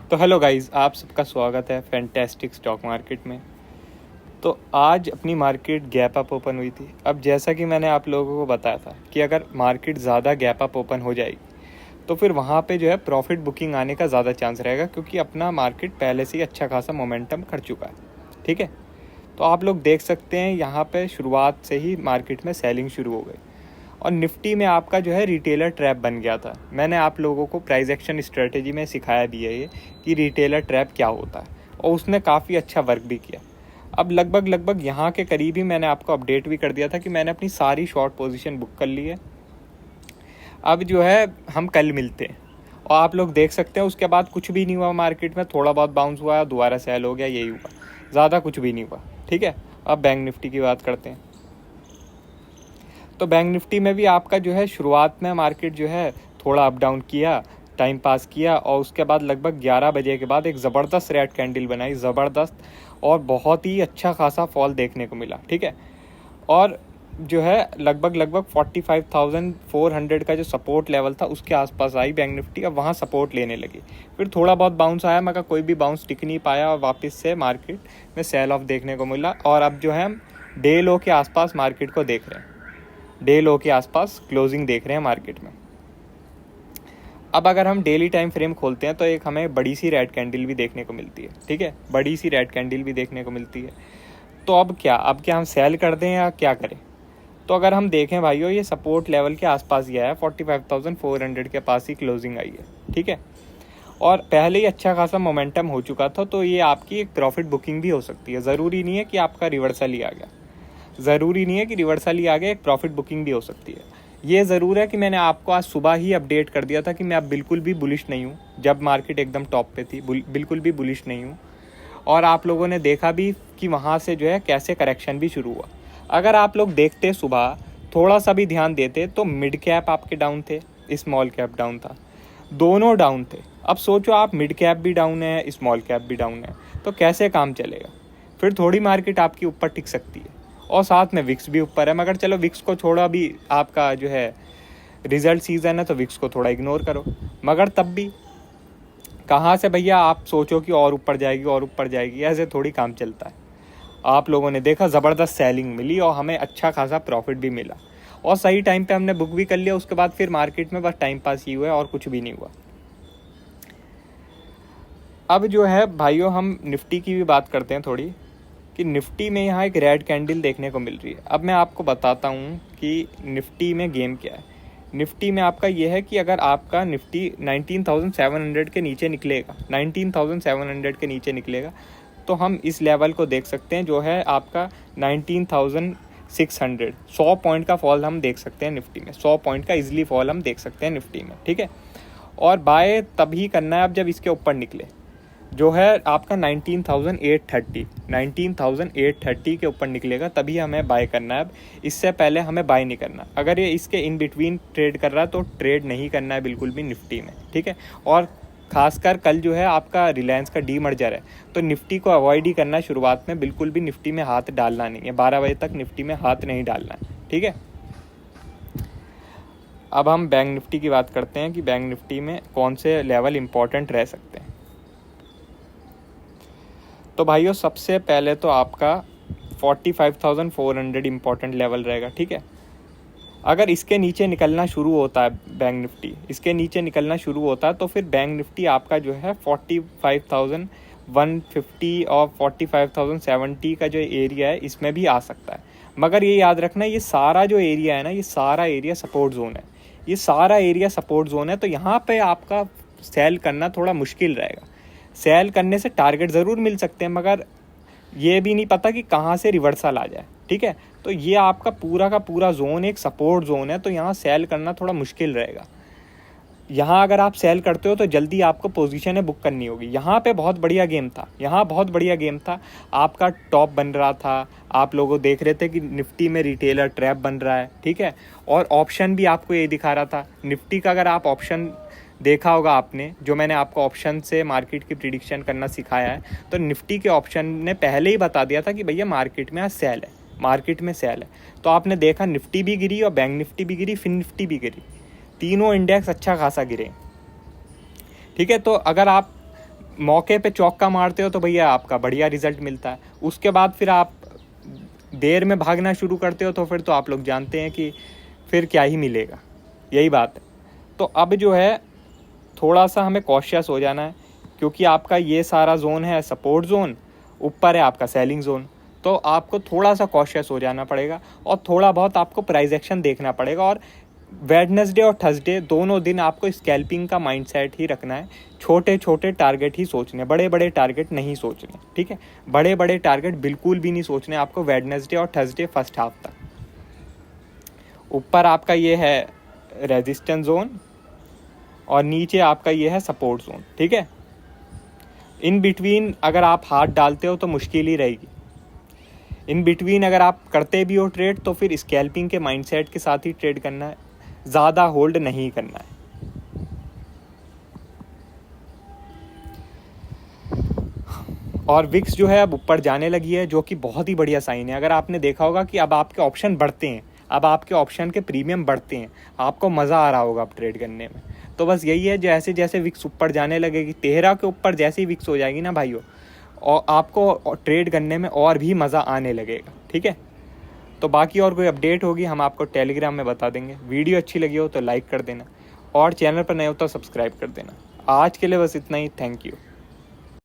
तो hello guys, आप सबका स्वागत है फैंटास्टिक स्टॉक मार्केट में। तो आज अपनी मार्केट गैप अप ओपन हुई थी। अब जैसा कि मैंने आप लोगों को बताया था कि अगर मार्केट ज़्यादा गैप अप ओपन हो जाएगी तो फिर वहाँ पे जो है प्रॉफिट बुकिंग आने का ज़्यादा चांस रहेगा, क्योंकि अपना मार्केट पहले से ही अच्छा खासा मोमेंटम कर चुका है। ठीक है, तो आप लोग देख सकते हैं यहाँ पे शुरुआत से ही मार्केट में सेलिंग शुरू हो गई और निफ्टी में आपका जो है रिटेलर ट्रैप बन गया था। मैंने आप लोगों को प्राइस एक्शन स्ट्रेटेजी में सिखाया भी है ये कि रिटेलर ट्रैप क्या होता है, और उसने काफ़ी अच्छा वर्क भी किया। अब लगभग यहाँ के करीब ही मैंने आपको अपडेट भी कर दिया था कि मैंने अपनी सारी शॉर्ट पोजीशन बुक कर ली है। अब जो है हम कल मिलते हैं, और आप लोग देख सकते हैं उसके बाद कुछ भी नहीं हुआ मार्केट में, थोड़ा बहुत बाउंस हुआ, दोबारा सेल हो गया, यही हुआ, ज़्यादा कुछ भी नहीं हुआ। ठीक है, अब बैंक निफ्टी की बात करते हैं। तो बैंक निफ्टी में भी आपका जो है शुरुआत में मार्केट जो है थोड़ा अप डाउन किया, टाइम पास किया, और उसके बाद लगभग 11 बजे के बाद एक ज़बरदस्त रेड कैंडल बनाई, ज़बरदस्त, और बहुत ही अच्छा खासा फॉल देखने को मिला। ठीक है, और जो है लगभग 45,400 का जो सपोर्ट लेवल था उसके आसपास आई बैंक निफ्टी। अब वहाँ सपोर्ट लेने लगी, फिर थोड़ा बहुत बाउंस आया, मगर कोई भी बाउंस टिक नहीं पाया और वापस से मार्केट में सेल ऑफ देखने को मिला। और अब जो है हम डे लो के आसपास मार्केट को देख रहे हैं, डे लो के आसपास क्लोजिंग देख रहे हैं मार्केट में। अब अगर हम डेली टाइम फ्रेम खोलते हैं तो एक हमें बड़ी सी रेड कैंडल भी देखने को मिलती है। ठीक है, बड़ी सी रेड कैंडल भी देखने को मिलती है। तो अब क्या हम सेल कर दें या क्या करें? तो अगर हम देखें भाइयों, ये सपोर्ट लेवल के आसपास गया है, 45,400 के पास ही क्लोजिंग आई है। ठीक है, और पहले ही अच्छा खासा मोमेंटम हो चुका था, तो ये आपकी एक प्रॉफिट बुकिंग भी हो सकती है। ज़रूरी नहीं है कि आपका रिवर्सल ही आ गया, ज़रूरी नहीं है कि रिवर्सल ही आ गया, एक प्रॉफिट बुकिंग भी हो सकती है। ये ज़रूर है कि मैंने आपको आज सुबह ही अपडेट कर दिया था कि मैं अब बिल्कुल भी बुलिश नहीं हूँ, जब मार्केट एकदम टॉप पे थी, बिल्कुल भी बुलिश नहीं हूँ। और आप लोगों ने देखा भी कि वहाँ से जो है कैसे करेक्शन भी शुरू हुआ। अगर आप लोग देखते सुबह, थोड़ा सा भी ध्यान देते, तो मिड कैप आपके डाउन थे, स्मॉल कैप डाउन था, दोनों डाउन थे। अब सोचो, आप मिड कैप भी डाउन है, स्मॉल कैप भी डाउन है, तो कैसे काम चलेगा? फिर थोड़ी मार्केट आपकी ऊपर टिक सकती है। और साथ में विक्स भी ऊपर है, मगर चलो विक्स को छोड़ो, अभी आपका जो है रिजल्ट सीजन है तो विक्स को थोड़ा इग्नोर करो। मगर तब भी कहाँ से भैया आप सोचो कि और ऊपर जाएगी और ऊपर जाएगी, ऐसे थोड़ी काम चलता है। आप लोगों ने देखा ज़बरदस्त सेलिंग मिली और हमें अच्छा खासा प्रॉफिट भी मिला, और सही टाइम पे हमने बुक भी कर लिया। उसके बाद फिर मार्केट में बस टाइम पास ही हुआ है और कुछ भी नहीं हुआ। अब जो है भाइयों, हम निफ्टी की भी बात करते हैं थोड़ी, कि निफ्टी में यहाँ एक रेड कैंडल देखने को मिल रही है। अब मैं आपको बताता हूँ कि निफ्टी में गेम क्या है। निफ्टी में आपका ये है कि अगर आपका निफ्टी 19,700 के नीचे निकलेगा, 19,700 के नीचे निकलेगा, तो हम इस लेवल को देख सकते हैं, जो है आपका 19,600। 100 पॉइंट का फॉल हम देख सकते हैं निफ्टी में, 100 पॉइंट का इजिली फॉल हम देख सकते हैं निफ्टी में। ठीक है, और बाय तभी करना है अब जब इसके ऊपर निकले, जो है आपका 19,830 के ऊपर निकलेगा, तभी हमें बाय करना है। अब इससे पहले हमें बाय नहीं करना। अगर ये इसके इन बिटवीन ट्रेड कर रहा है तो ट्रेड नहीं करना है बिल्कुल भी निफ्टी में। ठीक है, और खासकर कल जो है आपका रिलायंस का डीमर्जर है, तो निफ्टी को अवॉइड ही करना है शुरुआत में, बिल्कुल भी निफ्टी में हाथ डालना नहीं है। 12 बजे तक निफ्टी में हाथ नहीं डालना है। ठीक है, अब हम बैंक निफ्टी की बात करते हैं कि बैंक निफ्टी में कौन से लेवल इंपॉर्टेंट रह सकते हैं। तो भाइयों, सबसे पहले तो आपका 45,400 इंपॉर्टेंट लेवल रहेगा। ठीक है, अगर इसके नीचे निकलना शुरू होता है बैंक निफ्टी, इसके नीचे निकलना शुरू होता है, तो फिर बैंक निफ्टी आपका जो है 45,150 और 45,070 का जो एरिया है इसमें भी आ सकता है। मगर ये याद रखना, ये सारा जो एरिया है ना, ये सारा एरिया सपोर्ट जोन है, ये सारा एरिया सपोर्ट जोन है। तो यहाँ पे आपका सेल करना थोड़ा मुश्किल रहेगा। सेल करने से टारगेट ज़रूर मिल सकते हैं, मगर ये भी नहीं पता कि कहाँ से रिवर्सल आ जाए। ठीक है, तो ये आपका पूरा का पूरा जोन एक सपोर्ट जोन है, तो यहाँ सेल करना थोड़ा मुश्किल रहेगा। यहाँ अगर आप सेल करते हो तो जल्दी आपको पोजीशन बुक करनी होगी। यहाँ पे बहुत बढ़िया गेम था, यहाँ बहुत बढ़िया गेम था, आपका टॉप बन रहा था, आप लोगों देख रहे थे कि निफ्टी में रिटेलर ट्रैप बन रहा है। ठीक है, और ऑप्शन भी आपको ये दिखा रहा था निफ्टी का। अगर आप ऑप्शन देखा होगा आपने, जो मैंने आपको ऑप्शन से मार्केट की प्रिडिक्शन करना सिखाया है, तो निफ्टी के ऑप्शन ने पहले ही बता दिया था कि भैया मार्केट में आज सेल है, मार्केट में सेल है। तो आपने देखा निफ्टी भी गिरी और बैंक निफ्टी भी गिरी, फिर निफ्टी भी गिरी, तीनों इंडेक्स अच्छा खासा गिरे। ठीक है, तो अगर आप मौके पे चौका मारते हो तो भैया आपका बढ़िया रिजल्ट मिलता है। उसके बाद फिर आप देर में भागना शुरू करते हो तो फिर तो आप लोग जानते हैं कि फिर क्या ही मिलेगा, यही बात है। तो अब जो है थोड़ा सा हमें कॉशियस हो जाना है, क्योंकि आपका ये सारा जोन है सपोर्ट जोन, ऊपर है आपका सेलिंग जोन। तो आपको थोड़ा सा कॉशियस हो जाना पड़ेगा और थोड़ा बहुत आपको प्राइस एक्शन देखना पड़ेगा। और वेडनेसडे और थर्सडे दोनों दिन आपको स्कैल्पिंग का माइंडसेट ही रखना है। छोटे छोटे टारगेट ही सोचने, बड़े बड़े टारगेट नहीं सोचने, ठीक है। बड़े बड़े टारगेट बिल्कुल भी नहीं सोचने आपको वेडनेसडे और थर्सडे फर्स्ट हाफ तक। ऊपर आपका ये है रेजिस्टेंस जोन और नीचे आपका ये है सपोर्ट जोन, ठीक है। इन बिटवीन अगर आप हाथ डालते हो तो मुश्किल ही रहेगी। इन बिटवीन अगर आप करते भी हो ट्रेड तो फिर स्कैल्पिंग के माइंडसेट के साथ ही ट्रेड करना है, ज़्यादा होल्ड नहीं करना है। और विक्स जो है अब ऊपर जाने लगी है, जो कि बहुत ही बढ़िया साइन है। अगर आपने देखा होगा कि अब आपके ऑप्शन बढ़ते हैं, अब आपके ऑप्शन के प्रीमियम बढ़ते हैं, आपको मज़ा आ रहा होगा अब ट्रेड करने में। तो बस यही है, जैसे जैसे विक्स ऊपर जाने लगेगी, 13 के ऊपर जैसे ही विक्स हो जाएगी ना भाइयों, और आपको ट्रेड करने में और भी मज़ा आने लगेगा, ठीक है। तो बाकी और कोई अपडेट होगी हम आपको टेलीग्राम में बता देंगे। वीडियो अच्छी लगी हो तो लाइक कर देना और चैनल पर नए हो तो सब्सक्राइब कर देना। आज के लिए बस इतना ही, थैंक यू।